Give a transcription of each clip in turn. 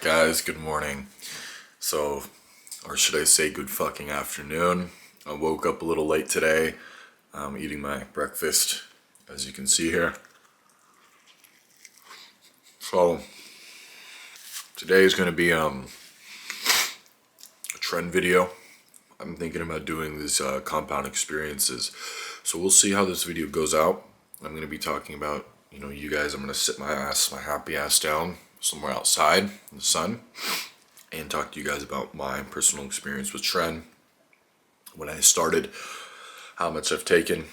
guys, good morning. Or should I say good fucking afternoon. I woke up a little late today. I'm eating my breakfast, as you can see here. So today is going to be a Tren video. I'm thinking about doing these compound experiences. So we'll see how this video goes out. I'm going to be talking about, you guys. I'm going to sit my happy ass down somewhere outside in the sun and talk to you guys about my personal experience with Tren, when I started, how much I've taken,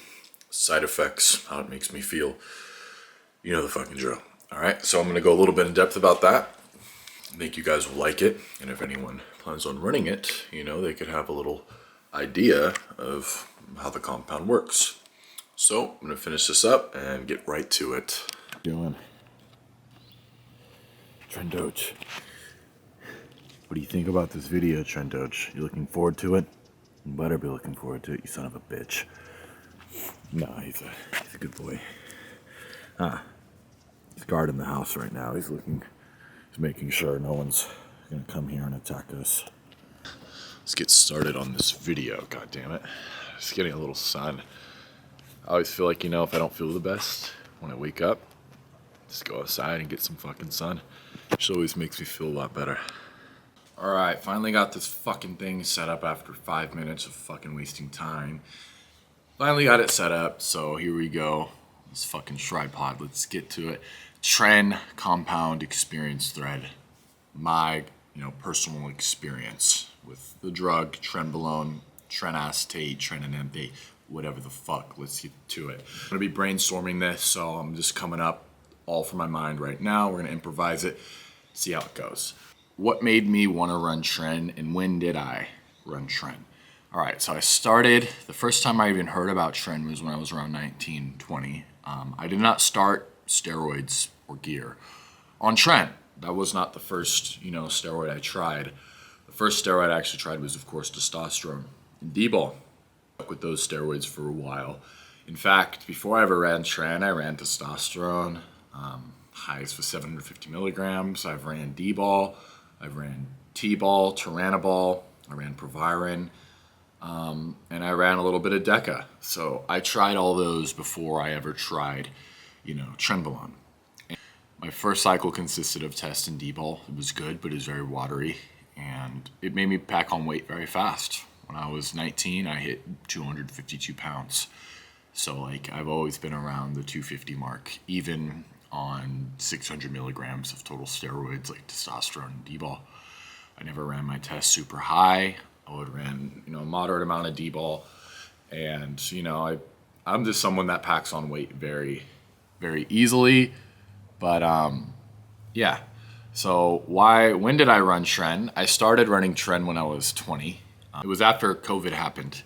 side effects, how it makes me feel. You know the fucking drill. Alright, so I'm going to go a little bit in depth about that. I think you guys will like it, and if anyone plans on running it, they could have a little idea of how the compound works. So I'm going to finish this up and get right to it. Doing Trendoge. What do you think about this video, Trendoge? You looking forward to it? You better be looking forward to it, you son of a bitch. No, he's a good boy. He's guarding the house right now. He's making sure no one's gonna come here and attack us. Let's get started on this video, god damn it. Just getting a little sun. I always feel like, if I don't feel the best when I wake up, just go outside and get some fucking sun. Which always makes me feel a lot better. Alright, finally got this fucking thing set up after 5 minutes of fucking wasting time. Finally got it set up, so here we go. This fucking tripod, let's get to it. Tren compound experience thread. My, personal experience with the drug, trenbolone, trenacetate, trenanente, whatever the fuck. Let's get to it. I'm gonna be brainstorming this, so I'm just coming up all from my mind right now. We're gonna improvise it, see how it goes. What made me want to run Tren, and when did I run Tren? Alright, so I started, the first time I even heard about Tren was when I was around 19, 20. I did not start steroids or gear on Tren. That was not the first, steroid I tried. The first steroid I actually tried was, of course, testosterone and D-ball. I stuck with those steroids for a while. In fact, before I ever ran Tren, I ran testosterone. Highest was 750 milligrams. I've ran D-ball. I've ran T-ball, Turinabol. I ran Proviron. And I ran a little bit of Deca. So I tried all those before I ever tried, Trenbolone. My first cycle consisted of test and D-ball. It was good, but it was very watery. And it made me pack on weight very fast. When I was 19, I hit 252 pounds. So I've always been around the 250 mark, even on 600 milligrams of total steroids like testosterone and D-ball. I never ran my test super high. I would ran, a moderate amount of D-ball. And, I'm just someone that packs on weight very, very easily. But, yeah. So when did I run Tren? I started running Tren when I was 20. It was after COVID happened.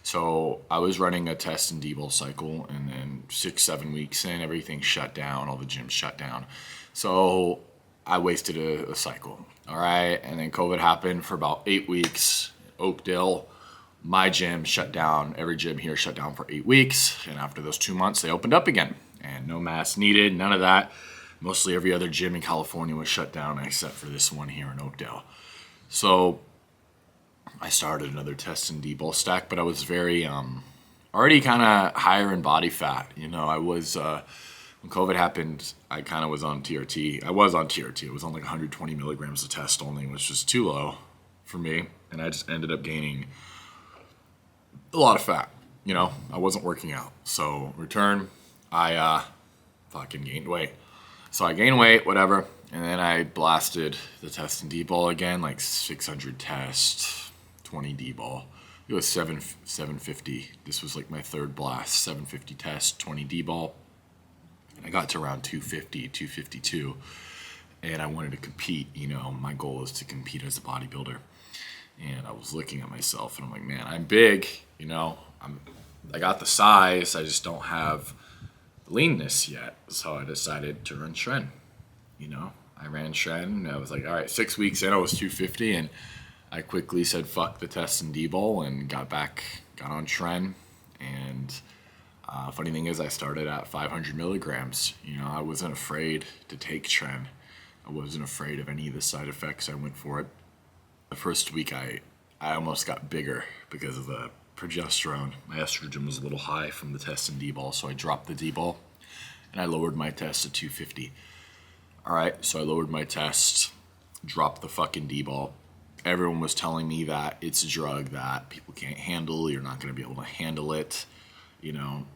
So I was running a test and D-ball cycle, and then 6-7 weeks in, everything shut down, all the gyms shut down. So I wasted a cycle, all right? And then COVID happened for about 8 weeks. Oakdale, my gym shut down. Every gym here shut down for 8 weeks. And after those 2 months, they opened up again. And no masks needed, none of that. Mostly every other gym in California was shut down except for this one here in Oakdale. So I started another test and D-ball stack, but I was very, already kind of higher in body fat. I was, when COVID happened, I kind of was on TRT. I was on TRT. It was on 120 milligrams of test only, which was too low for me. And I just ended up gaining a lot of fat. I wasn't working out. So return, I fucking gained weight. So I gained weight, whatever. And then I blasted the test and D-ball again, 600 tests. 20 D-ball. It was 750. This was my third blast. 750 test, 20 D-ball. And I got to around 250, 252. And I wanted to compete. My goal is to compete as a bodybuilder. And I was looking at myself and I'm like, man, I'm big. I got the size. I just don't have the leanness yet. So I decided to run Tren. I ran Tren and I was like, all right, 6 weeks in, I was 250 and I quickly said fuck the test and D-ball and got on Tren. And funny thing is I started at 500 milligrams. I wasn't afraid to take Tren. I wasn't afraid of any of the side effects. I went for it. The first week I almost got bigger because of the progesterone. My estrogen was a little high from the test in D-ball, so I dropped the D-ball and I lowered my test to 250. All right, so I lowered my test, dropped the fucking D-ball. Everyone was telling me that it's a drug that people can't handle. You're not going to be able to handle it. You know,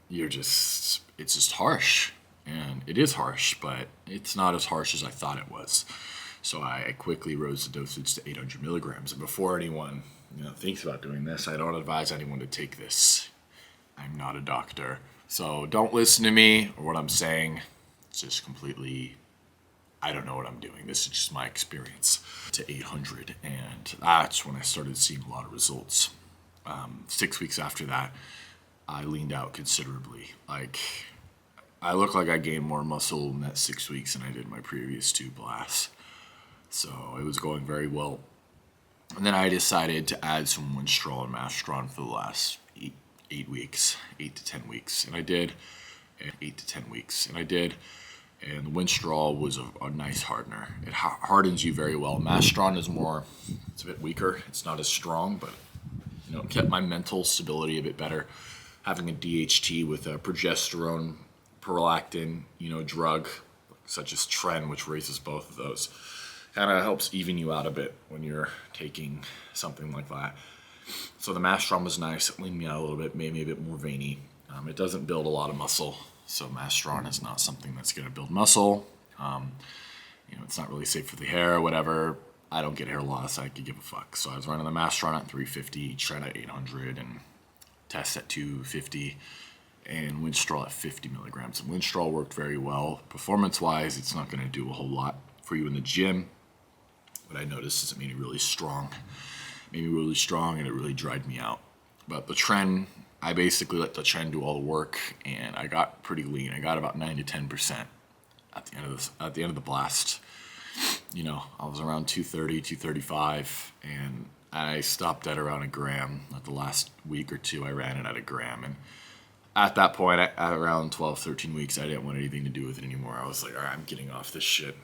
it's just harsh. And it is harsh, but it's not as harsh as I thought it was. So I quickly rose the dosage to 800 milligrams. And before anyone, thinks about doing this, I don't advise anyone to take this. I'm not a doctor. So don't listen to me or what I'm saying. It's just completely, I don't know what I'm doing. This is just my experience. To 800, and that's when I started seeing a lot of results. 6 weeks after that, I leaned out considerably. I look like I gained more muscle in that 6 weeks than I did my previous 2 blasts. So it was going very well. And then I decided to add some Winstrol and Masteron for the last 8 weeks, 8 to 10 weeks. And I did, 8 to 10 weeks. And I did. And the Winstrol was a nice hardener. It hardens you very well. Masteron is more, it's a bit weaker. It's not as strong, but it kept my mental stability a bit better. Having a DHT with a progesterone, prolactin, drug such as Tren, which raises both of those, kind of helps even you out a bit when you're taking something like that. So the Masteron was nice. It leaned me out a little bit, made me a bit more veiny. It doesn't build a lot of muscle, so Masteron is not something that's going to build muscle. It's not really safe for the hair or whatever. I don't get hair loss. I could give a fuck. So I was running the Masteron at 350, Tren at 800, and test at 250. And Winstrol at 50 milligrams. And Winstrol worked very well. Performance-wise, it's not going to do a whole lot for you in the gym. What I noticed is it made me really strong. And it really dried me out. But the Tren, I basically let the Tren do all the work, and I got pretty lean. I got about 9 to 10% at the end of the blast. I was around 230, 235, and I stopped at around a gram. At the last week or two, I ran it at a gram, and at that point, at around 12, 13 weeks, I didn't want anything to do with it anymore. I was like, all right, I'm getting off this shit.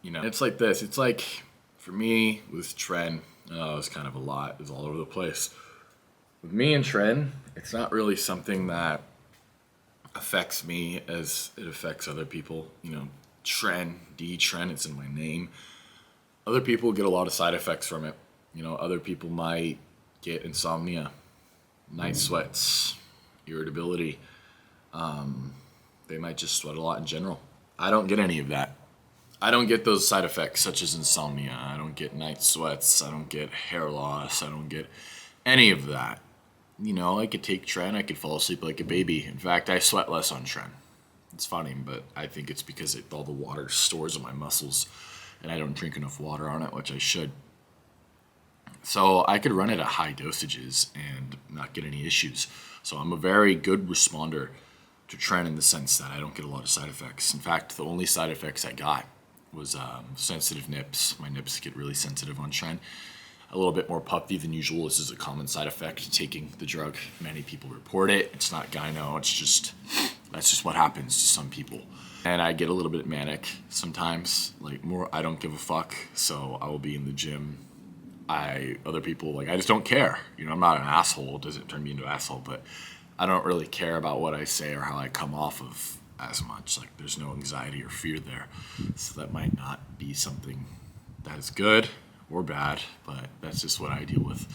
It's like this. It's like, for me, with Tren, it was kind of a lot. It was all over the place. With me and Tren, it's not really something that affects me as it affects other people. Tren, DTREN, it's in my name. Other people get a lot of side effects from it. Other people might get insomnia, night sweats, irritability. They might just sweat a lot in general. I don't get any of that. I don't get those side effects such as insomnia. I don't get night sweats. I don't get hair loss. I don't get any of that. I could take Tren. I could fall asleep like a baby. In fact, I sweat less on Tren. It's funny, but I think it's because all the water stores in my muscles, and I don't drink enough water on it, which I should. So I could run it at high dosages and not get any issues. So I'm a very good responder to Tren in the sense that I don't get a lot of side effects. In fact, the only side effects I got was sensitive nips. My nips get really sensitive on Tren. A little bit more puffy than usual. This is a common side effect taking the drug. Many people report it. It's not gyno. That's just what happens to some people. And I get a little bit manic sometimes. I don't give a fuck. So I will be in the gym. Other people, I just don't care. I'm not an asshole. It doesn't turn me into an asshole, but I don't really care about what I say or how I come off of as much. There's no anxiety or fear there. So that might not be something that is good or bad, but that's just what I deal with.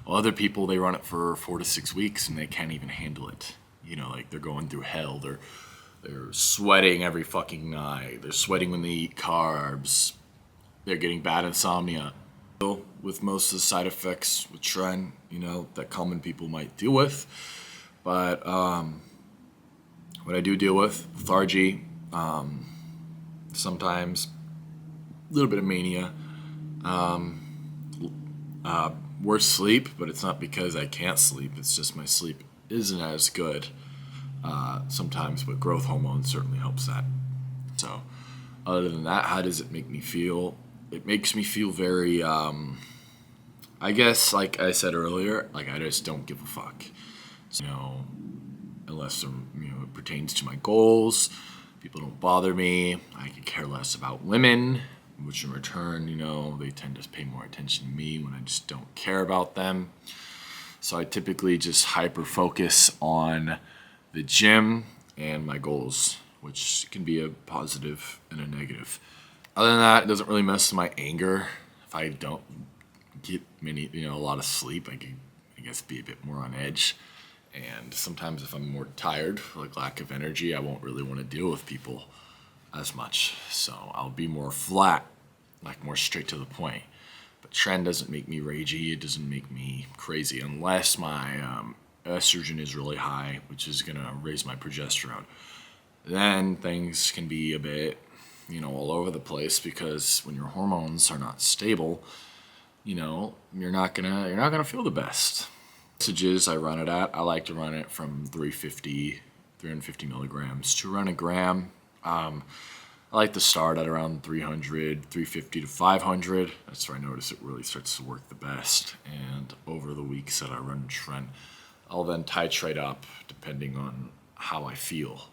Well, other people, they run it for 4 to 6 weeks and they can't even handle it. They're going through hell. They're sweating every fucking night. They're sweating when they eat carbs. They're getting bad insomnia. With most of the side effects with Tren, that common people might deal with. But what I do deal with, lethargy, sometimes a little bit of mania, worse sleep, but it's not because I can't sleep. It's just my sleep isn't as good sometimes, but growth hormone certainly helps that. So other than that, how does it make me feel? It makes me feel very, I guess, like I said earlier, I just don't give a fuck. Unless it pertains to my goals, People don't bother me. I could care less about women, which in return, you know, they tend to pay more attention to me when I just don't care about them. So I typically just hyper focus on the gym and my goals, which can be a positive and a negative. Other than that, it doesn't really mess with my anger. If I don't get a lot of sleep, I can, I guess, be a bit more on edge. And sometimes if I'm more tired, like lack of energy, I won't really want to deal with people as much. So I'll be more flat, like more straight to the point. But Tren doesn't make me ragey. It doesn't make me crazy unless my estrogen is really high, which is going to raise my progesterone. Then things can be a bit, all over the place, because when your hormones are not stable, you're not gonna feel the best. Dosages I run it at, I like to run it from 350 milligrams to run a gram. I like to start at around 300, 350 to 500. That's where I notice it really starts to work the best. And over the weeks that I run Tren, I'll then titrate up depending on how I feel.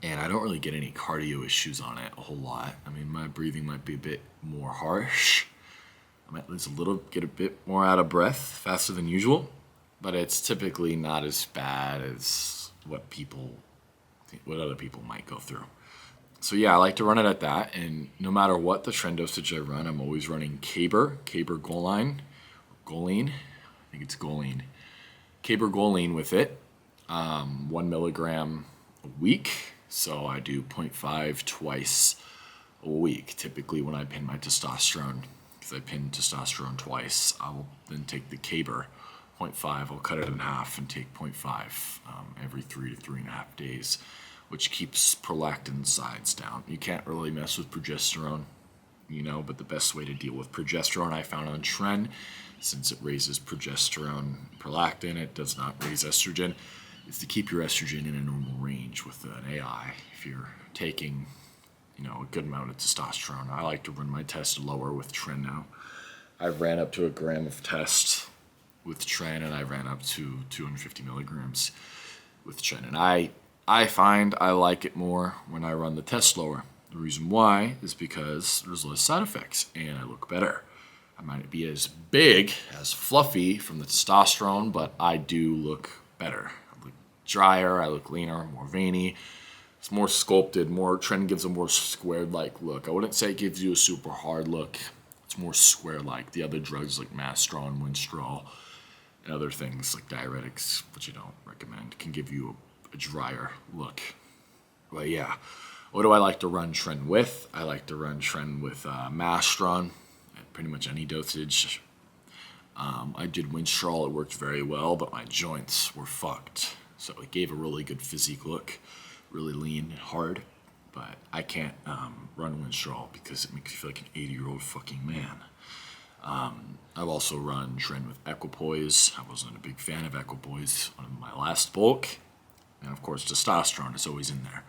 And I don't really get any cardio issues on it a whole lot. I mean, my breathing might be a bit more harsh. I might get a bit more out of breath faster than usual, but it's typically not as bad as what other people might go through. So yeah, I like to run it at that, and no matter what the Tren dosage I run, I'm always running Caber Choline, I think it's Choline, Caber Choline with it, 1 milligram a week. So I do 0.5 twice a week, typically when I pin my testosterone. Because I pin testosterone twice, I will then take the Caber 0.5, I'll cut it in half and take 0.5 every 3 to 3.5 days, which keeps prolactin sides down. You can't really mess with progesterone, but the best way to deal with progesterone I found on Tren, since it raises progesterone, prolactin, it does not raise estrogen, is to keep your estrogen in a normal range with an AI. If you're taking, a good amount of testosterone, I like to run my test lower with Tren now. I ran up to a gram of test with Tren, and I ran up to 250 milligrams with Tren. And I find I like it more when I run the test lower. The reason why is because there's less side effects, and I look better. I might not be as big, as fluffy from the testosterone, but I do look better. Drier, I look leaner, more veiny. It's more sculpted, Tren gives a more squared-like look. I wouldn't say it gives you a super hard look. It's more square-like. The other drugs like Masteron, Winstrol, and other things like diuretics, which I don't recommend, can give you a drier look. But yeah, what do I like to run Tren with? I like to run Tren with Masteron at pretty much any dosage. I did Winstrol, it worked very well, but my joints were fucked. So it gave a really good physique look, really lean and hard, but I can't run Winstrol because it makes me feel like an 80-year-old fucking man. I've also run Tren with Equipoise. I wasn't a big fan of Equipoise on my last bulk, and of course testosterone is always in there.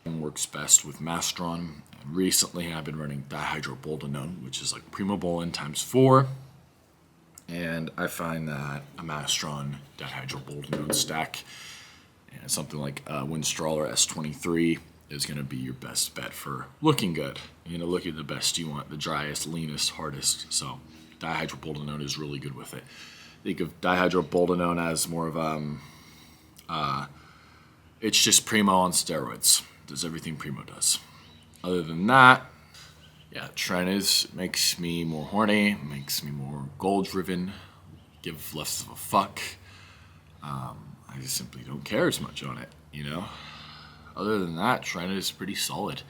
It works best with Masteron, and recently I've been running dihydroboldenone, which is like primobolan times 4. And I find that a Masteron dihydroboldenone stack and something like Winstrol or S23 is going to be your best bet for looking good. Looking the best you want, the driest, leanest, hardest. So dihydroboldenone is really good with it. Think of dihydroboldenone as more of it's just Primo on steroids. Does everything Primo does. Other than that, yeah, Tren makes me more horny, makes me more goal-driven, give less of a fuck. I just simply don't care as much on it, Other than that, Tren is pretty solid.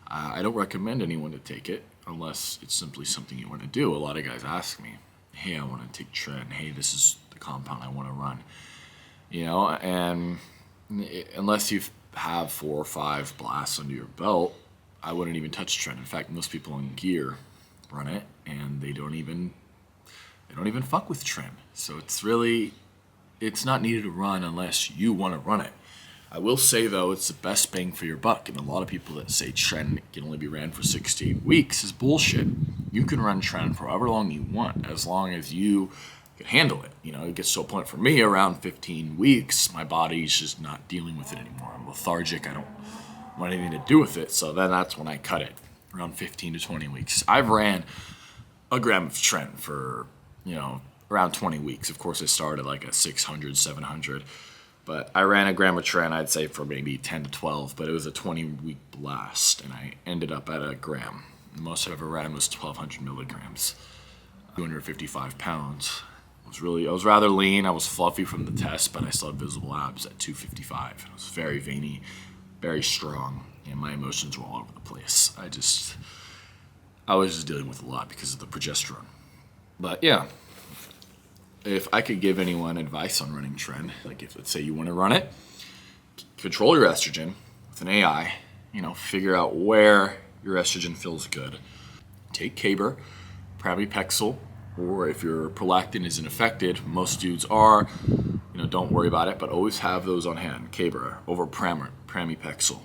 I don't recommend anyone to take it unless it's simply something you want to do. A lot of guys ask me, hey, I want to take Tren. Hey, this is the compound I want to run. And unless you have 4 or 5 blasts under your belt, I wouldn't even touch Tren. In fact, most people in gear run it, and they don't even fuck with Tren. So it's not needed to run unless you want to run it. I will say though, it's the best bang for your buck, and a lot of people that say Tren can only be ran for 6 to 8 weeks is bullshit. You can run Tren for however long you want, as long as you can handle it. It gets to a point for me around 15 weeks, my body's just not dealing with it anymore. I'm lethargic. want anything to do with it. So then that's when I cut it, around 15 to 20 weeks. I've ran a gram of Tren for, around 20 weeks. Of course, I started like at 600, 700. But I ran a gram of Tren, I'd say, for maybe 10 to 12. But it was a 20-week blast, and I ended up at a gram. The most I've ever ran was 1,200 milligrams, 255 pounds. I was rather lean. I was fluffy from the test, but I still had visible abs at 255. I was very veiny, very strong, and my emotions were all over the place. I was just dealing with a lot because of the progesterone. But yeah, if I could give anyone advice on running Tren, like if let's say you want to run it, control your estrogen with an AI, figure out where your estrogen feels good. Take Caber, pramipexole, or if your prolactin isn't affected, most dudes are, don't worry about it, but always have those on hand. Caber over pramipexole.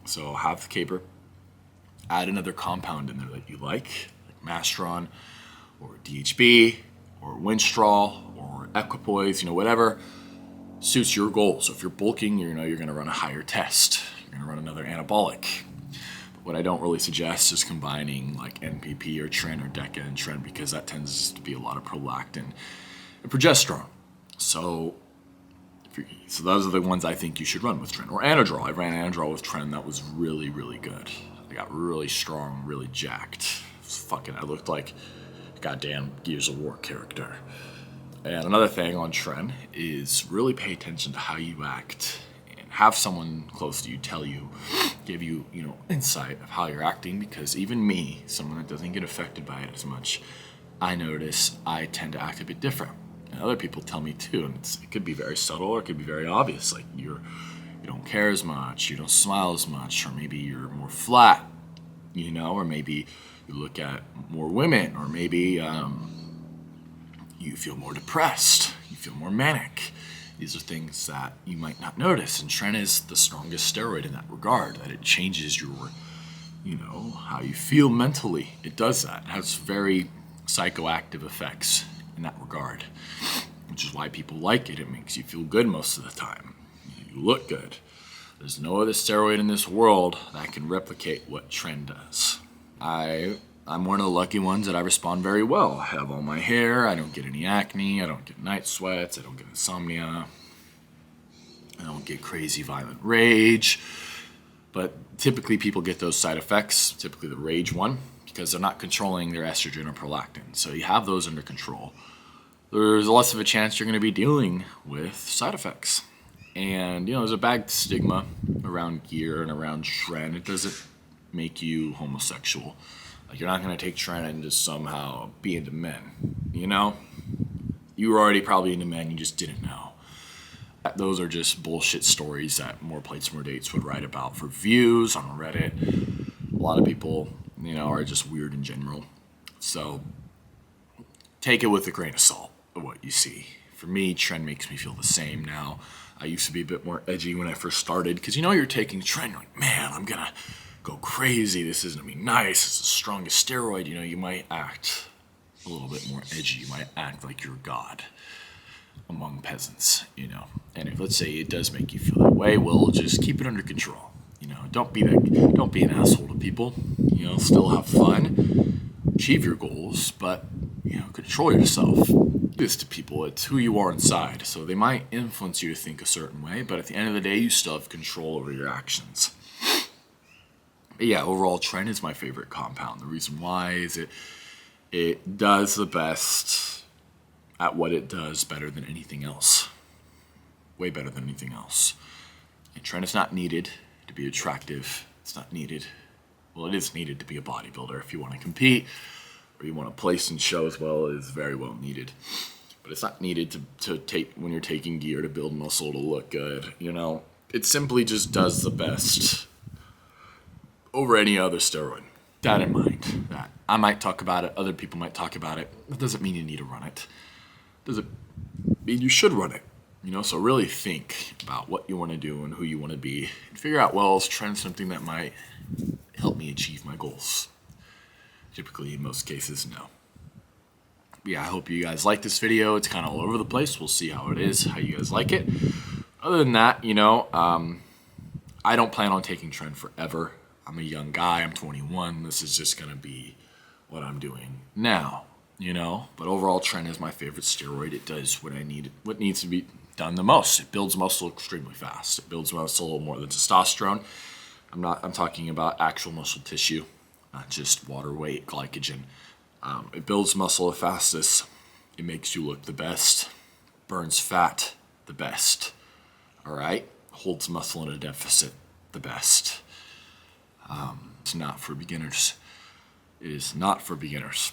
So have the Caber, add another compound in there that you like Mastron or DHB or Winstrol or Equipoise, whatever suits your goals. So if you're bulking, you're going to run a higher test. You're going to run another anabolic. What I don't really suggest is combining like NPP or Tren or Deca and Tren because that tends to be a lot of prolactin and progesterone. So those are the ones I think you should run with Tren. Or Anadrol. I ran Anadrol with Tren. That was really, really good. I got really strong, really jacked. I looked like a goddamn Gears of War character. And another thing on Tren is really pay attention to how you act. Have someone close to you give you, insight of how you're acting, because even me, someone that doesn't get affected by it as much, I notice I tend to act a bit different. And other people tell me too, and it could be very subtle or it could be very obvious, like you don't care as much, you don't smile as much, or maybe you're more flat, or maybe you look at more women, or maybe you feel more depressed, you feel more manic. These are things that you might not notice, and Tren is the strongest steroid in that regard, that it changes your, how you feel mentally. It does that. It has very psychoactive effects in that regard, which is why people like it. It makes you feel good most of the time. You look good. There's no other steroid in this world that can replicate what Tren does. I'm one of the lucky ones that I respond very well. I have all my hair, I don't get any acne, I don't get night sweats, I don't get insomnia, I don't get crazy violent rage. But typically people get those side effects, typically the rage one, because they're not controlling their estrogen or prolactin. So you have those under control. There's less of a chance you're going to be dealing with side effects. And, there's a bad stigma around gear and around Tren. It doesn't make you homosexual. Like, you're not going to take Tren and just somehow be into men, You were already probably into men, you just didn't know. Those are just bullshit stories that More Plates, More Dates would write about for views on Reddit. A lot of people, are just weird in general. So take it with a grain of salt of what you see. For me, Tren makes me feel the same now. I used to be a bit more edgy when I first started because, you're taking Tren, you're like, man, I'm going to go crazy, this is gonna be nice, it's the strongest steroid, you might act a little bit more edgy, you might act like you're God among peasants, and if let's say it does make you feel that way, well, just keep it under control, don't be an asshole to people, still have fun, achieve your goals, but control yourself. Do this to people, it's who you are inside, so they might influence you to think a certain way, but at the end of the day, you still have control over your actions. But yeah, overall, Tren is my favorite compound. The reason why is it does the best at what it does better than anything else. Way better than anything else. And Tren is not needed to be attractive. It's not needed. Well, it is needed to be a bodybuilder. If you want to compete or you want to place and show as well, it is very well needed. But it's not needed to take when you're taking gear to build muscle to look good. It simply just does the best over any other steroid. That in mind, that I might talk about it, other people might talk about it. That doesn't mean you need to run it. Does it mean you should run it? So really think about what you want to do and who you want to be, and figure out, well, is Tren something that might help me achieve my goals? Typically, in most cases, no. But yeah, I hope you guys like this video. It's kind of all over the place. We'll see how it is, how you guys like it. Other than that, I don't plan on taking Tren forever. I'm a young guy, I'm 21. This is just gonna be what I'm doing now, you know? But overall, Tren is my favorite steroid. It does what needs to be done the most. It builds muscle extremely fast. It builds muscle a little more than testosterone. I'm talking about actual muscle tissue, not just water weight, glycogen. It builds muscle the fastest. It makes you look the best. Burns fat the best. All right? Holds muscle in a deficit the best. It's not for beginners. It is not for beginners.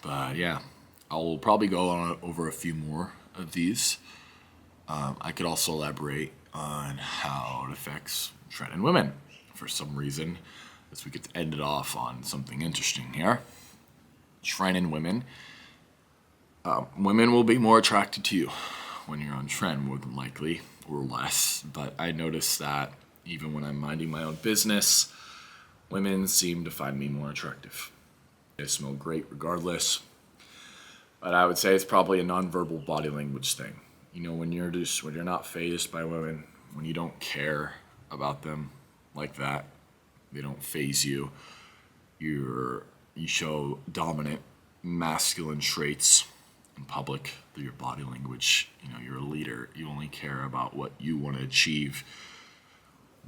But yeah, I'll probably go on over a few more of these. I could also elaborate on how it affects Tren in women for some reason, as we get to end it off on something interesting here. Tren in women. Women will be more attracted to you when you're on Tren, more than likely, or less. But I notice that even when I'm minding my own business, women seem to find me more attractive. I smell great regardless. But I would say it's probably a nonverbal body language thing. You know, when you're not fazed by women, when you don't care about them like that, they don't faze you. You show dominant masculine traits in public through your body language. You know, you're a leader. You only care about what you want to achieve.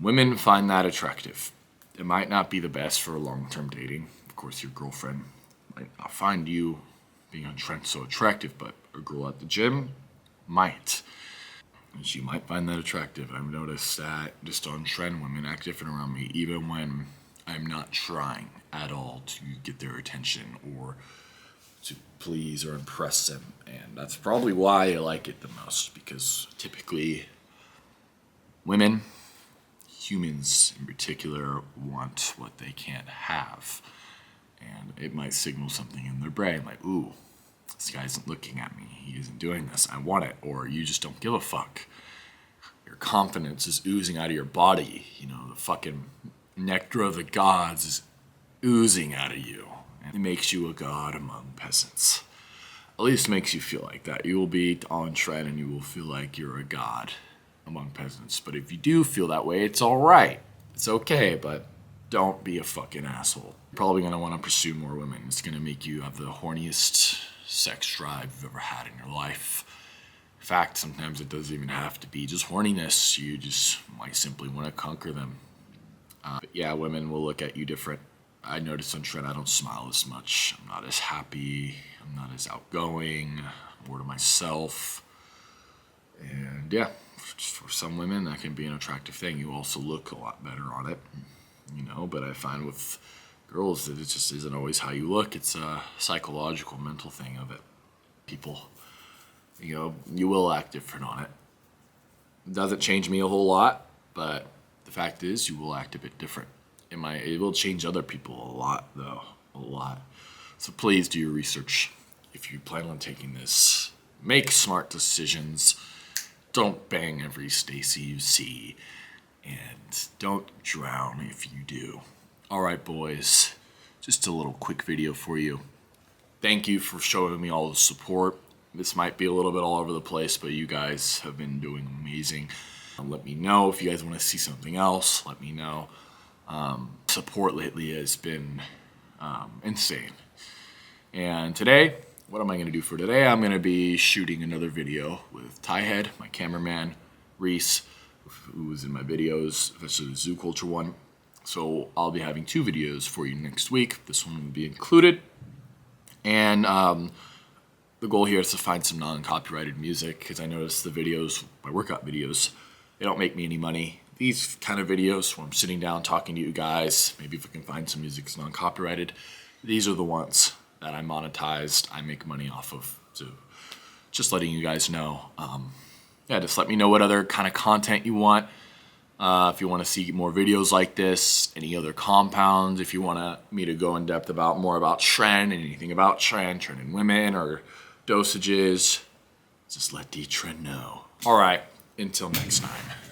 Women find that attractive. It might not be the best for long-term dating. Of course, your girlfriend might not find you being on Tren so attractive, but a girl at the gym might. And she might find that attractive. I've noticed that just on Tren, women act different around me, even when I'm not trying at all to get their attention or to please or impress them. And that's probably why I like it the most, because typically women, humans in particular, want what they can't have. And it might signal something in their brain, like, ooh, this guy isn't looking at me. He isn't doing this. I want it. Or you just don't give a fuck. Your confidence is oozing out of your body. You know, the fucking nectar of the gods is oozing out of you. And it makes you a god among peasants. At least makes you feel like that. You will be on Tren and you will feel like you're a god among peasants. But if you do feel that way, it's all right. It's okay, but don't be a fucking asshole. You're probably going to want to pursue more women. It's going to make you have the horniest sex drive you've ever had in your life. In fact, sometimes it doesn't even have to be just horniness. You just might simply want to conquer them. But yeah, women will look at you different. I notice on Tren I don't smile as much. I'm not as happy. I'm not as outgoing. I'm more to myself. And yeah, for some women that can be an attractive thing. You also look a lot better on it, you know, but I find with girls that it just isn't always how you look. It's a psychological, mental thing of it. People, you know, you will act different on it. It doesn't change me a whole lot, but the fact is you will act a bit different. It will change other people a lot, though, a lot. So please do your research. If you plan on taking this, make smart decisions. Don't bang every Stacy you see, and don't drown if you do. All right, boys, just a little quick video for you. Thank you for showing me all the support. This might be a little bit all over the place, but you guys have been doing amazing. Let me know if you guys want to see something else. Let me know. Support lately has been insane. And today, what am I going to do for today? I'm going to be shooting another video with TIEHEAD, my cameraman, Reese, who was in my videos, especially the Zoo Culture one. So I'll be having 2 videos for you next week. This one will be included. And the goal here is to find some non-copyrighted music, because I noticed the videos, my workout videos, they don't make me any money. These kind of videos where I'm sitting down talking to you guys, maybe if I can find some music that's non-copyrighted, these are the ones that I monetized, I make money off of. So just letting you guys know. Yeah, just let me know what other kind of content you want. If you want to see more videos like this, any other compounds, if you want me to go in depth about more about Tren, anything about Tren in women, or dosages, just let DTREN know. All right, until next time.